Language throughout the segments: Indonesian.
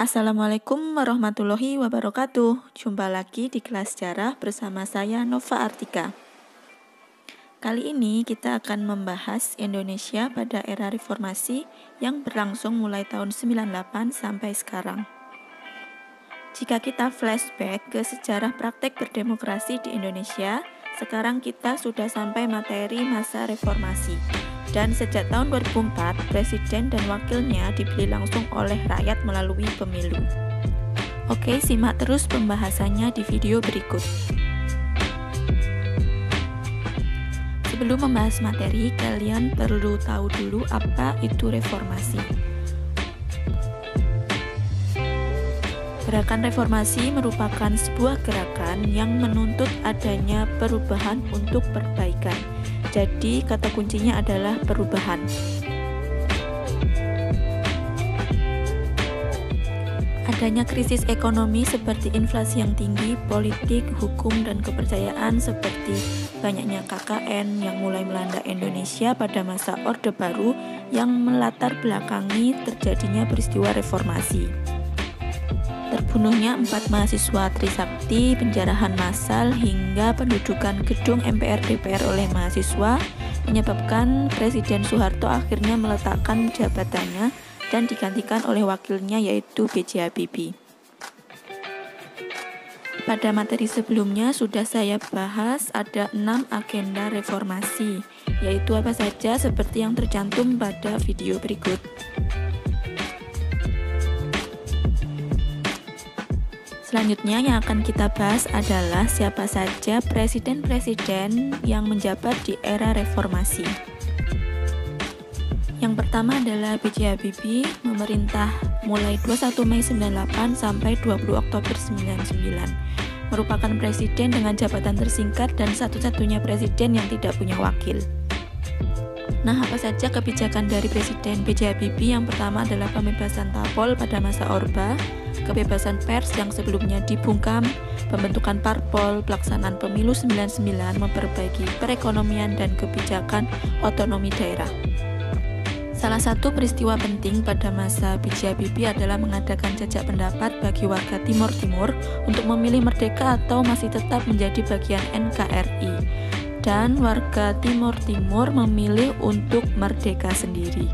Assalamualaikum warahmatullahi wabarakatuh. Jumpa lagi di kelas sejarah bersama saya Nova Artika. Kali ini kita akan membahas Indonesia pada era reformasi yang berlangsung mulai tahun 98 sampai sekarang. Jika kita flashback ke sejarah praktek berdemokrasi di Indonesia, sekarang kita sudah sampai materi masa reformasi. Dan sejak tahun 2004, presiden dan wakilnya dipilih langsung oleh rakyat melalui pemilu. Oke, simak terus pembahasannya di video berikut. Sebelum membahas materi, kalian perlu tahu dulu apa itu reformasi. Gerakan reformasi merupakan sebuah gerakan yang menuntut adanya perubahan untuk perbaikan. Jadi, kata kuncinya adalah perubahan. Adanya krisis ekonomi seperti inflasi yang tinggi, politik, hukum, dan kepercayaan seperti banyaknya KKN yang mulai melanda Indonesia pada masa Orde Baru yang melatar belakangi terjadinya peristiwa reformasi. Terbunuhnya 4 mahasiswa Trisakti, penjarahan massal, hingga pendudukan gedung MPR DPR oleh mahasiswa menyebabkan Presiden Soeharto akhirnya meletakkan jabatannya dan digantikan oleh wakilnya yaitu B.J. Habibie. Pada materi sebelumnya sudah saya bahas ada 6 agenda reformasi, yaitu apa saja seperti yang tercantum pada video berikut. Selanjutnya yang akan kita bahas adalah siapa saja presiden-presiden yang menjabat di era reformasi. Yang pertama adalah B.J. Habibie, memerintah mulai 21 Mei 98 sampai 20 Oktober 99. Merupakan presiden dengan jabatan tersingkat dan satu-satunya presiden yang tidak punya wakil. Nah, apa saja kebijakan dari Presiden B.J. Habibie? Yang pertama adalah pembebasan Tapol pada masa Orba, kebebasan pers yang sebelumnya dibungkam, pembentukan parpol, pelaksanaan pemilu 99, memperbaiki perekonomian dan kebijakan otonomi daerah. Salah satu peristiwa penting pada masa B.J. Habibie adalah mengadakan jajak pendapat bagi warga Timur Timur untuk memilih merdeka atau masih tetap menjadi bagian NKRI. Dan warga Timur Timur memilih untuk merdeka sendiri.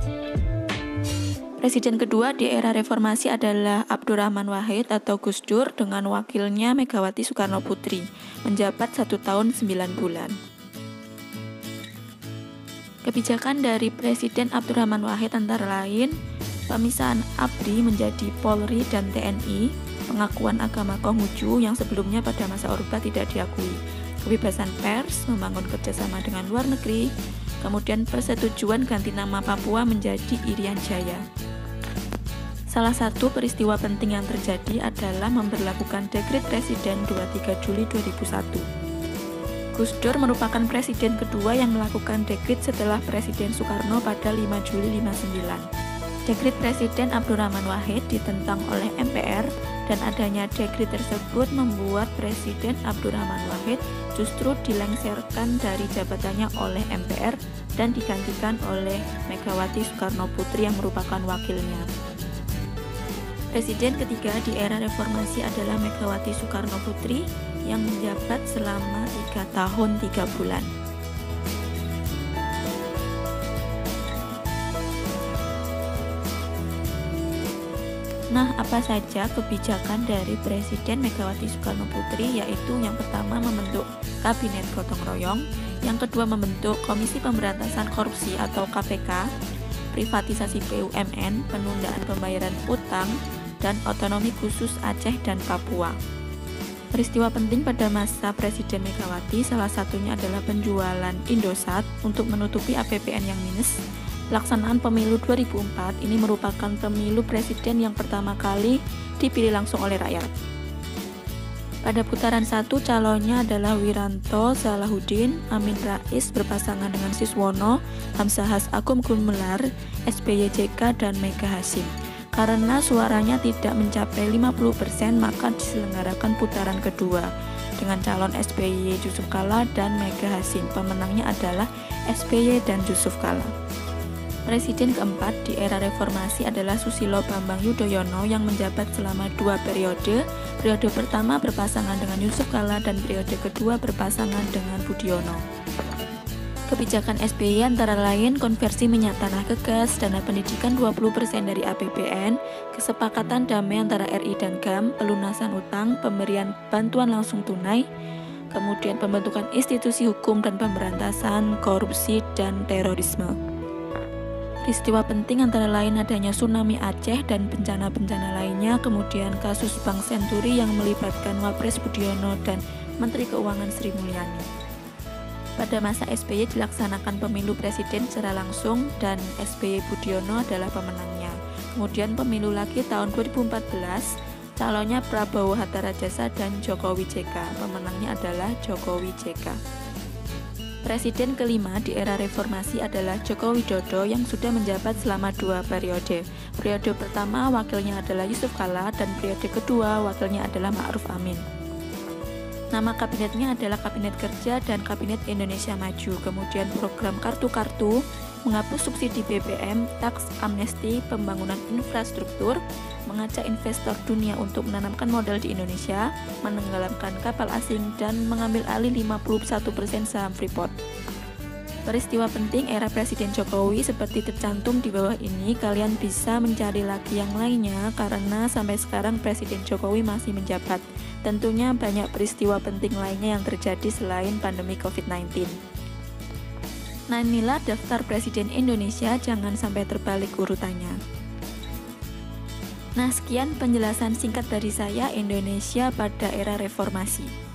Presiden kedua di era reformasi adalah Abdurrahman Wahid atau Gus Dur dengan wakilnya Megawati Soekarno Putri, menjabat 1 tahun 9 bulan. Kebijakan dari Presiden Abdurrahman Wahid antara lain pemisahan ABRI menjadi Polri dan TNI, pengakuan agama Konghucu yang sebelumnya pada masa Orba tidak diakui, kebebasan pers, membangun kerjasama dengan luar negeri, kemudian persetujuan ganti nama Papua menjadi Irian Jaya. Salah satu peristiwa penting yang terjadi adalah memberlakukan Dekret Presiden 23 Juli 2001. Gus Dur merupakan presiden kedua yang melakukan dekret setelah Presiden Soekarno pada 5 Juli 59. Dekret Presiden Abdurrahman Wahid ditentang oleh MPR dan adanya dekret tersebut membuat Presiden Abdurrahman Wahid justru dilengsarkan dari jabatannya oleh MPR dan digantikan oleh Megawati Soekarno Putri yang merupakan wakilnya. Presiden ketiga di era reformasi adalah Megawati Soekarno Putri yang menjabat selama 3 tahun 3 bulan. Nah, apa saja kebijakan dari Presiden Megawati Soekarno Putri? Yaitu yang pertama membentuk Kabinet Gotong Royong, yang kedua membentuk Komisi Pemberantasan Korupsi atau KPK, privatisasi BUMN, penundaan pembayaran utang, dan otonomi khusus Aceh dan Papua. Peristiwa penting pada masa Presiden Megawati salah satunya adalah penjualan Indosat untuk menutupi APBN yang minus. Pelaksanaan pemilu 2004 ini merupakan pemilu presiden yang pertama kali dipilih langsung oleh rakyat. Pada putaran 1 calonnya adalah Wiranto Salahuddin, Amin Rais berpasangan dengan Siswono, Hamzahas Agung Gumelar, SBY JK, dan Mega Hasyim. Karena suaranya tidak mencapai 50%, maka diselenggarakan putaran kedua dengan calon SBY Yusuf Kala dan Mega Hasyim. Pemenangnya adalah SBY dan Yusuf Kala. Presiden keempat di era reformasi adalah Susilo Bambang Yudhoyono yang menjabat selama 2 periode. Periode pertama berpasangan dengan Yusuf Kala dan periode kedua berpasangan dengan Budiono. Kebijakan SBY antara lain konversi minyak tanah ke gas, dana pendidikan 20% dari APBN, kesepakatan damai antara RI dan GAM, pelunasan utang, pemberian bantuan langsung tunai, kemudian pembentukan institusi hukum dan pemberantasan korupsi dan terorisme. Peristiwa penting antara lain adanya tsunami Aceh dan bencana-bencana lainnya, kemudian kasus Bank Senturi yang melibatkan Wapres Budiono dan Menteri Keuangan Sri Mulyani. Pada masa SBY dilaksanakan pemilu presiden secara langsung dan SBY Budiono adalah pemenangnya. Kemudian pemilu lagi tahun 2014, calonnya Prabowo Hatta Rajasa dan Jokowi JK. Pemenangnya adalah Jokowi JK. Presiden kelima di era reformasi adalah Joko Widodo yang sudah menjabat selama 2 periode. Periode pertama wakilnya adalah Yusuf Kala dan periode kedua wakilnya adalah Ma'ruf Amin. Nama kabinetnya adalah Kabinet Kerja dan Kabinet Indonesia Maju. Kemudian program kartu-kartu, menghapus subsidi BBM, taks amnesti, pembangunan infrastruktur, mengajak investor dunia untuk menanamkan modal di Indonesia, menenggelamkan kapal asing, dan mengambil alih 51% saham Freeport. Peristiwa penting era Presiden Jokowi seperti tercantum di bawah ini, kalian bisa mencari lagi yang lainnya karena sampai sekarang Presiden Jokowi masih menjabat. Tentunya banyak peristiwa penting lainnya yang terjadi selain pandemi COVID-19. Nah, inilah daftar Presiden Indonesia, jangan sampai terbalik urutannya. Nah, sekian penjelasan singkat dari saya Indonesia pada era reformasi.